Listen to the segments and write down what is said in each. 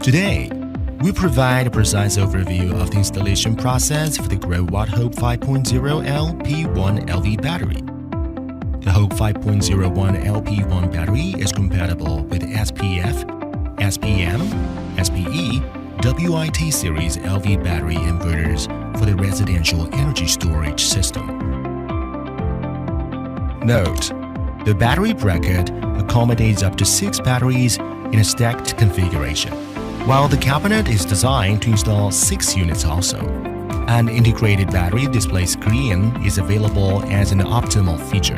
Today, we provide a precise overview of the installation process for the Growatt HOPE 5.0L-P1 LV battery. The HOPE 5.0L-P1 battery is compatible with SPF, SPM, SPE, WIT series LV battery inverters for the residential energy storage system. Note: the battery bracket accommodates up to 6 batteries in a stacked configuration, while the cabinet is designed to install 6 units also. An integrated battery display screen is available as an optional feature.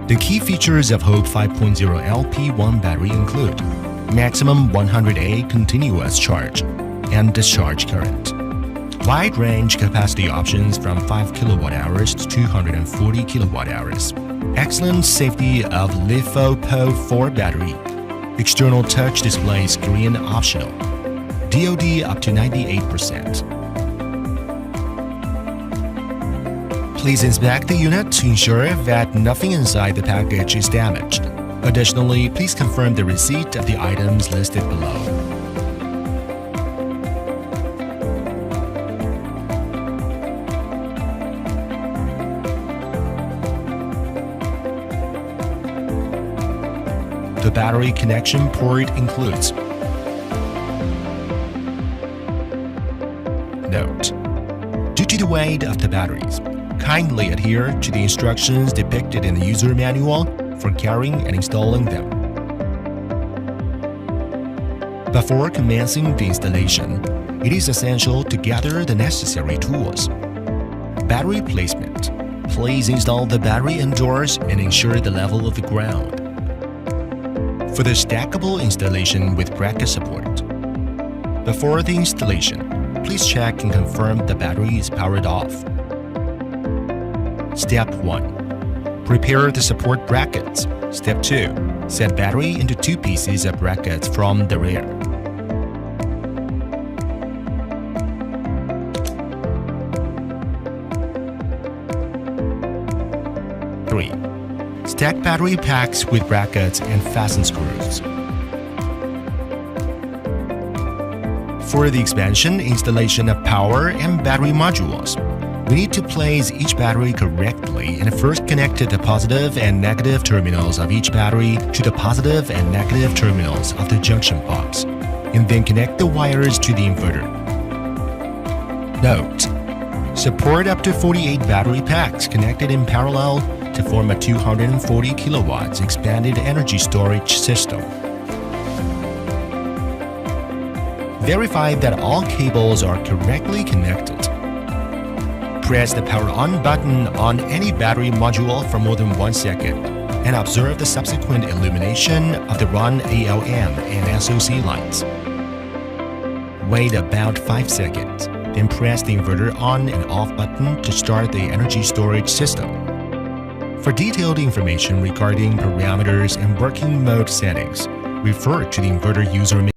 The key features of HOPE 5.0L-P1 battery include maximum 100A continuous charge and discharge current, wide range capacity options from 5 kWh to 240 kWh, excellent safety of LiFePO₄ battery, external touch display screen optional, DoD up to 98%. Please inspect the unit to ensure that nothing inside the package is damaged. Additionally, please confirm the receipt of the items listed below. The battery connection port includes. Note: due to the weight of the batteries, kindly adhere to the instructions depicted in the user manual for carrying and installing them. Before commencing the installation, it is essential to gather the necessary tools. Battery placement. Please install the battery indoors and ensure the level of the ground. For the stackable installation with bracket support. Before the installation, please check and confirm the battery is powered off. Step 1. Prepare the support brackets. Step 2. Set battery into 2 pieces of brackets from the rear. Stack battery packs with brackets and fasten screws. For the expansion installation of power and battery modules, we need to place each battery correctly and first connect the positive and negative terminals of each battery to the positive and negative terminals of the junction box, and then connect the wires to the inverter. Note: support up to 48 battery packs connected in parallel to form a 240 kilowatts expanded energy storage system. Verify that all cables are correctly connected. Press the power on button on any battery module for more than 1 second and observe the subsequent illumination of the run ALM and SOC lights. Wait about 5 seconds, then press the inverter on and off button to start the energy storage system. For detailed information regarding parameters and working mode settings, refer to the inverter user manual.